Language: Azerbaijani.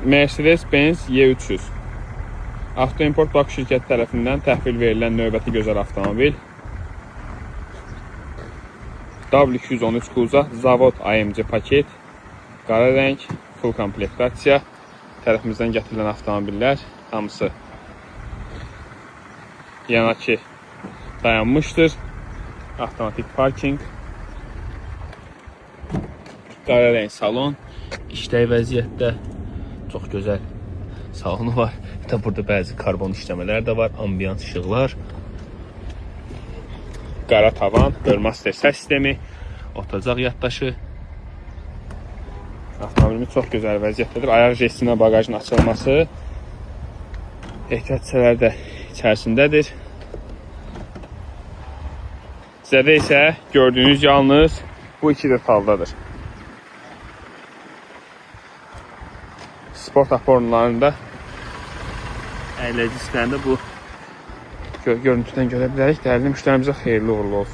Mercedes-Benz E300. Avtoimport Bakı şirkəti tərəfindən təhvil verilən növbəti gözəl avtomobil. W213 kuza, zavod AMC paket, qara rəng, full komplektasiya. Tərəfimizdən gətirilən avtomobillər hamısı yanaki dayanmışdır. Avtomatik parking, qara rəng salon, işlək vəziyyətdə, çox gözəl salonu var. Hətta burada bəzi karbon işləmələr də var, ambiyans işıqlar, qara tavan, Burmester səs sistemi, otacaq yaddaşı. Avtomobilimiz çox gözəl vəziyyətdədir. Ayaq jestinə bagajın açılması ehtiyat hissələri də içərisindədir. Sizədə isə gördüyünüz yalnız bu iki detaldadır. Sport aporlarında əyləci sistemində bu görüntüdən görə bilərik. Dəyərli müştərimizə xeyirli uğurlu olsun.